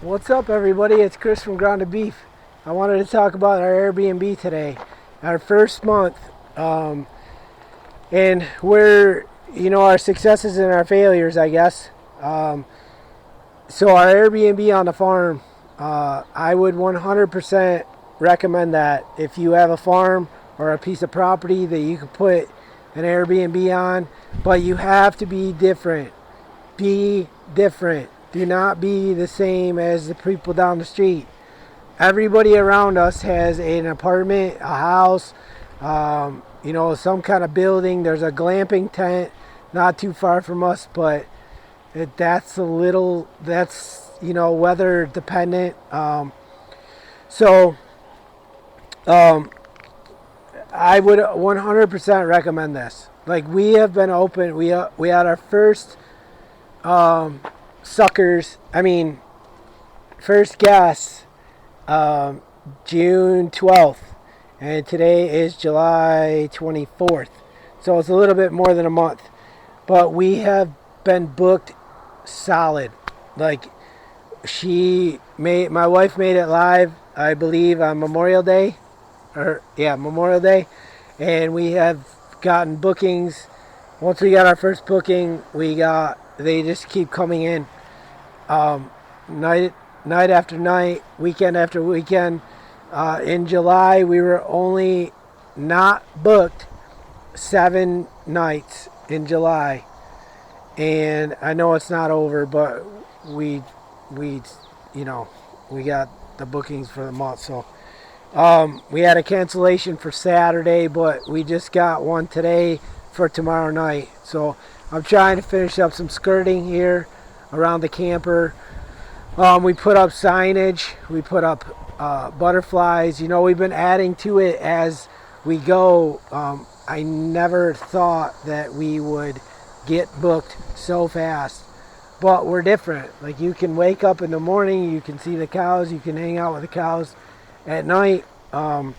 What's up, everybody? It's Chris from Grounded Beef. I wanted to talk about our Airbnb today, our first month, and where our successes and our failures, I guess. So our Airbnb on the farm, I would 100% recommend that if you have a farm or a piece of property that you can put an Airbnb on, but you have to be different. Be different. Do not be the same as the people down the street. Everybody around us has an apartment, a house, some kind of building. There's a glamping tent not too far from us, but that's weather dependent. So I would 100% recommend this. Like, we have been open. We had our first suckers. I mean, first guests June 12th, and today is July 24th. So it's a little bit more than a month, but we have been booked solid. Like, my wife made it live, I believe, on Memorial Day, Memorial Day, and we have gotten bookings. Once we got our first booking, they just keep coming in, night after night, weekend after weekend. In July, we were only not booked 7 nights in July, and I know it's not over, but we got the bookings for the month. So we had a cancellation for Saturday, but we just got one today for tomorrow night. So I'm trying to finish up some skirting here around the camper. We put up signage. We put up butterflies. We've been adding to it as we go. I never thought that we would get booked so fast. But we're different. Like, you can wake up in the morning, you can see the cows, you can hang out with the cows at night. Not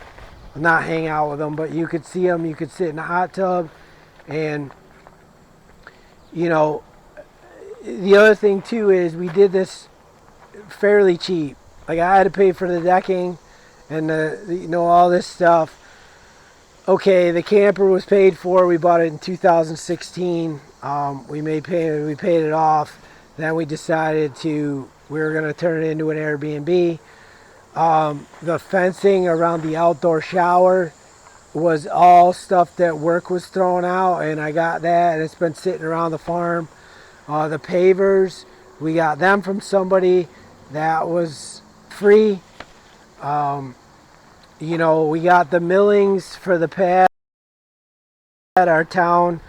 hang out with them, but you could see them. You could sit in a hot tub. And, the other thing too is we did this fairly cheap. Like, I had to pay for the decking and all this stuff. Okay, the camper was paid for. We bought it in 2016. We paid it off. Then we decided we were going to turn it into an Airbnb. The fencing around the outdoor shower was all stuff that work was throwing out, and I got that, and it's been sitting around the farm. The pavers, we got them from somebody that was free. We got the millings for the pad. Our town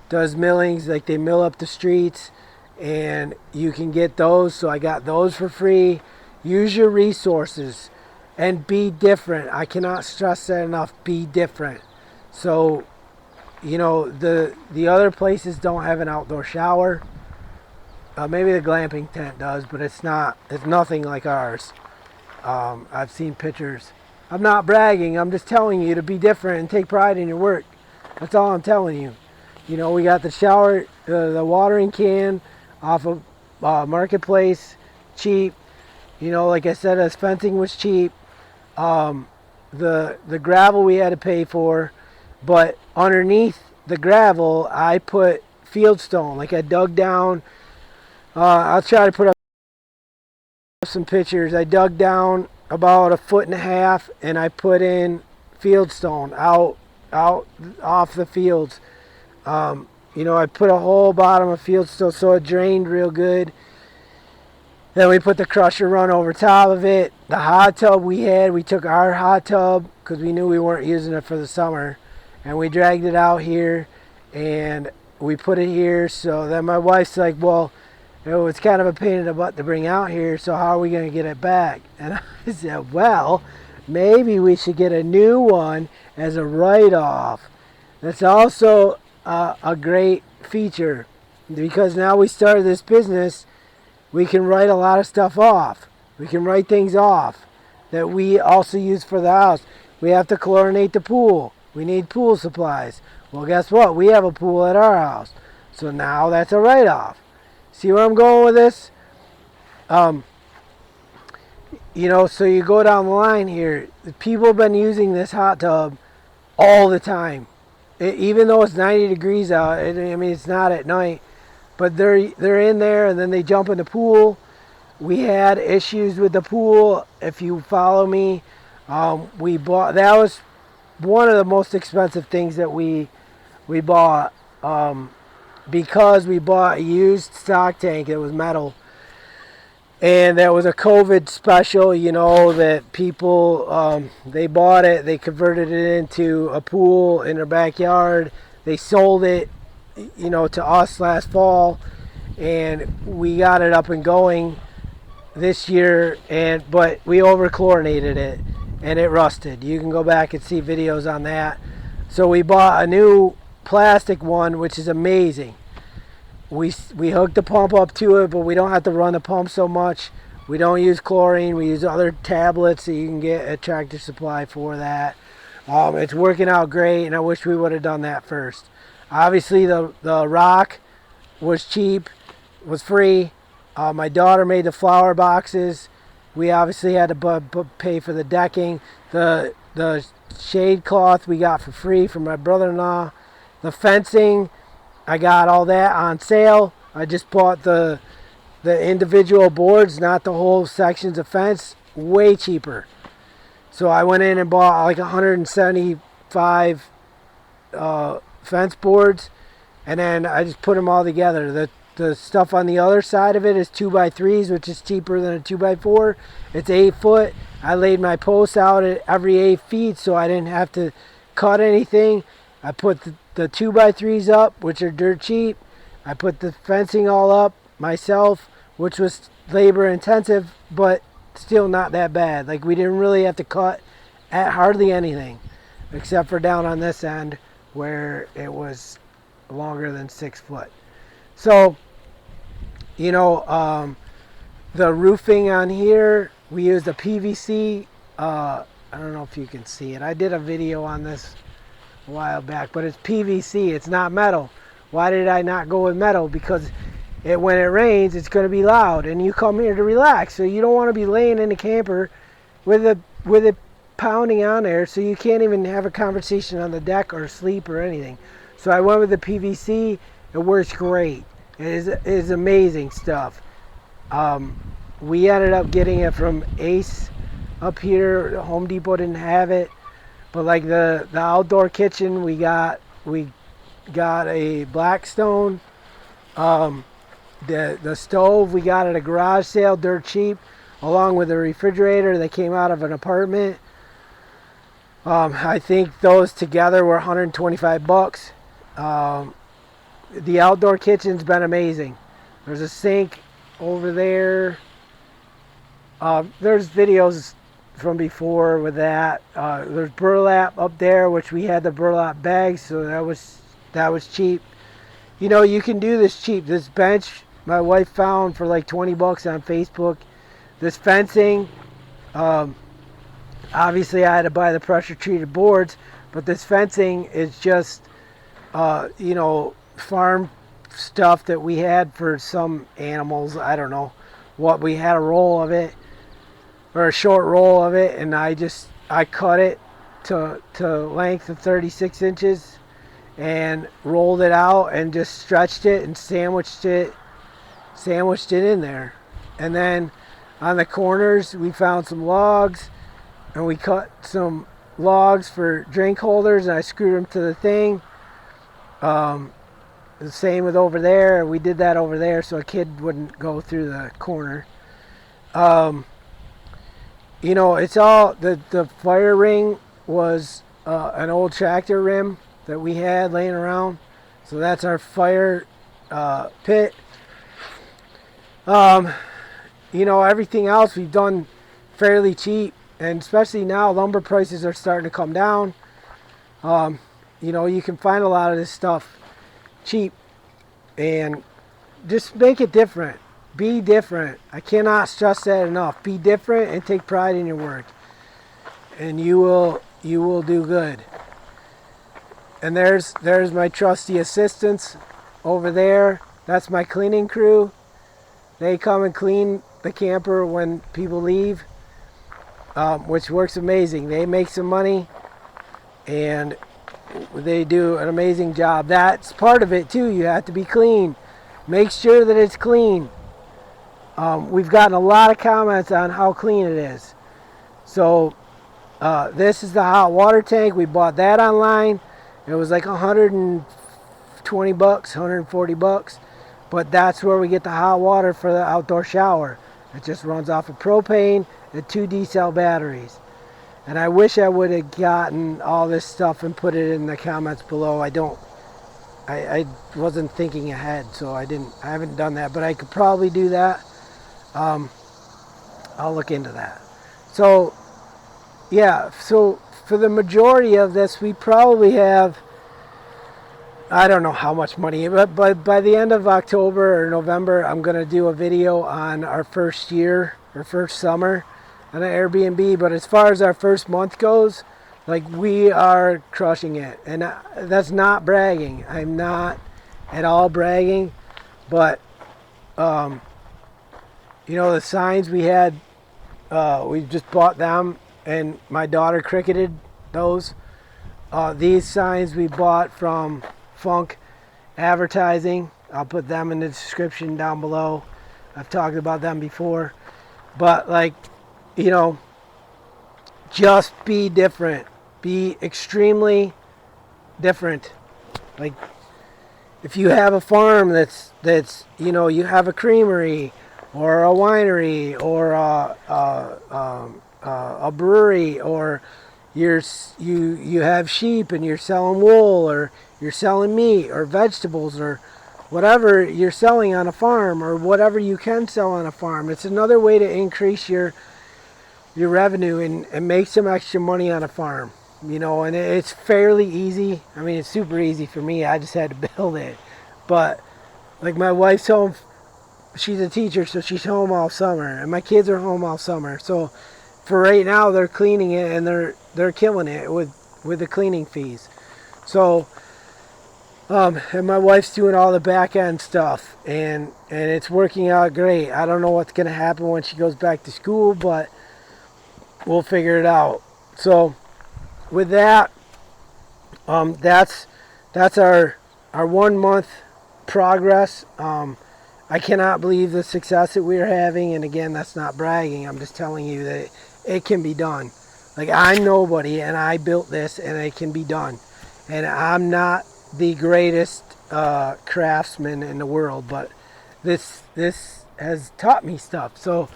does millings, like they mill up the streets, and you can get those. So I got those for free. Use your resources and be different. I cannot stress that enough. Be different. So, the other places don't have an outdoor shower. Maybe the glamping tent does, but it's nothing like ours. I've seen pictures. I'm not bragging. I'm just telling you to be different and take pride in your work. That's all I'm telling you. We got the shower, the watering can off of Marketplace, cheap. Like I said, the fencing was cheap. The gravel we had to pay for, but underneath the gravel, I put fieldstone. Like, I dug down. I'll try to put up some pictures. I dug down about 1.5 feet, and I put in fieldstone out off the fields. I put a whole bottom of fieldstone so it drained real good. Then we put the crusher run over top of it. The hot tub we took our hot tub because we knew we weren't using it for the summer, and we dragged it out here and we put it here. So then my wife's like, well, it's kind of a pain in the butt to bring out here, so how are we going to get it back? And I said, well, maybe we should get a new one as a write-off. That's also a great feature, because now we started this business, we can write a lot of stuff off. We can write things off that we also use for the house. We have to chlorinate the pool. We need pool supplies. Well, guess what? We have a pool at our house. So now that's a write-off. See where I'm going with this? So you go down the line here. People have been using this hot tub all the time. Even though it's 90 degrees out, I mean, it's not at night, but they're in there and then they jump in the pool. We had issues with the pool. If you follow me, we bought, that was one of the most expensive things that we bought, because we bought a used stock tank that was metal. And that was a COVID special, that people, they bought it, they converted it into a pool in their backyard. They sold it, to us last fall, and we got it up and going this year, but we over chlorinated it and it rusted. You can go back and see videos on that. So we bought a new plastic one, which is amazing. We hooked the pump up to it, but we don't have to run the pump so much. We don't use chlorine. We use other tablets that you can get at Tractor Supply for that. It's working out great, and I wish we would have done that first. Obviously, the rock was cheap, was free. My daughter made the flower boxes. We obviously had to pay for the decking. The shade cloth we got for free from my brother-in-law. The fencing, I got all that on sale. I just bought the individual boards, not the whole sections of fence, way cheaper. So I went in and bought like 175 fence boards, and then I just put them all together. The stuff on the other side of it is 2x3s, which is cheaper than a 2x4. It's 8 foot. I laid my posts out at every 8 feet so I didn't have to cut anything. I put the 2x3s up, which are dirt cheap. I put the fencing all up myself, which was labor intensive, but still not that bad. Like, we didn't really have to cut at hardly anything, except for down on this end where it was longer than 6 foot. So, the roofing on here, we used a PVC. I don't know if you can see it. I did a video on this a while back, but it's PVC. It's not metal. Why did I not go with metal? Because when it rains, it's going to be loud, and you come here to relax. So you don't want to be laying in the camper with it pounding on there, so you can't even have a conversation on the deck or sleep or anything. So I went with the PVC. It works great. It is amazing stuff. We ended up getting it from Ace up here. Home Depot didn't have it, but like the outdoor kitchen, we got a Blackstone. The stove we got at a garage sale, dirt cheap, along with a refrigerator that came out of an apartment. I think those together were $125. The outdoor kitchen's been amazing. There's a sink over there. There's videos from before with that. There's burlap up there, which we had the burlap bags, so that was cheap. You can do this cheap. This bench my wife found for like $20 on Facebook. This fencing, obviously I had to buy the pressure treated boards, but this fencing is just farm stuff that we had for some animals. I don't know what, we had a roll of it, or a short roll of it, and I cut it to length of 36 inches and rolled it out and just stretched it and sandwiched it in there. And then on the corners we found some logs, and we cut some logs for drink holders, and I screwed them to the thing. The same with over there. We did that over there so a kid wouldn't go through the corner. It's all, the fire ring was an old tractor rim that we had laying around. So that's our fire pit. Everything else we've done fairly cheap, and especially now lumber prices are starting to come down. You can find a lot of this stuff cheap, and just make it different. Be different. I cannot stress that enough. Be different and take pride in your work, and you will do good. And there's my trusty assistants over there. That's my cleaning crew. They come and clean the camper when people leave. which works amazing. They make some money, and they do an amazing job. That's part of it too. You have to be clean. Make sure that it's clean. We've gotten a lot of comments on how clean it is. So this is the hot water tank. We bought that online. It was like $120, $140, but that's where we get the hot water for the outdoor shower. It just runs off of propane and 2 D-cell batteries. And I wish I would have gotten all this stuff and put it in the comments below. I wasn't thinking ahead, so I haven't done that, but I could probably do that. I'll look into that. So yeah, so for the majority of this, we probably have, I don't know how much money, but by the end of October or November, I'm going to do a video on our first year or first summer on an Airbnb. But as far as our first month goes, like, we are crushing it. And that's not bragging. I'm not at all bragging. But, the signs we had, we just bought them, and my daughter cricketed those. These signs we bought from Funk Advertising. I'll put them in the description down below. I've talked about them before. But, just be different. Be extremely different. Like, if you have a farm that's you have a creamery or a winery or a brewery, or you have sheep and you're selling wool, or you're selling meat or vegetables, or whatever you're selling on a farm, or whatever you can sell on a farm. It's another way to increase your revenue and make some extra money on a farm. And it's fairly easy. I mean, it's super easy for me. I just had to build it. But like, my wife's home, she's a teacher, so she's home all summer, and my kids are home all summer. So for right now, they're cleaning it, and they're killing it with the cleaning fees. So and my wife's doing all the back end stuff, and it's working out great. I don't know what's gonna happen when she goes back to school, but we'll figure it out. So with that, that's our 1 month progress. I cannot believe the success that we're having, and again, that's not bragging. I'm just telling you that it can be done. Like, I'm nobody, and I built this, and it can be done. And I'm not the greatest craftsman in the world, but this has taught me stuff. So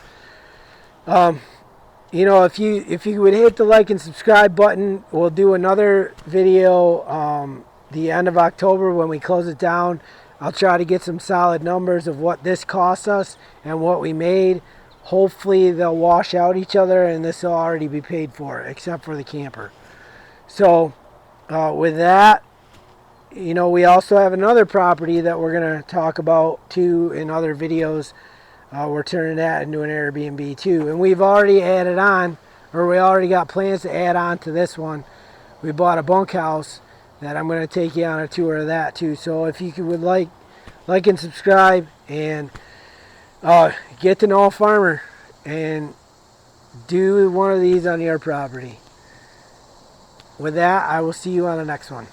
if you would hit the like and subscribe button, we'll do another video the end of October when we close it down. I'll try to get some solid numbers of what this cost us and what we made. Hopefully they'll wash out each other, and this will already be paid for, except for the camper. So with that, we also have another property that we're going to talk about too in other videos. We're turning that into an Airbnb too, and we've already added on, or we already got plans to add on to this one. We bought a bunkhouse that I'm going to take you on a tour of that too. So if you would like and subscribe, and get to know a farmer and do one of these on your property. With that, I will see you on the next one.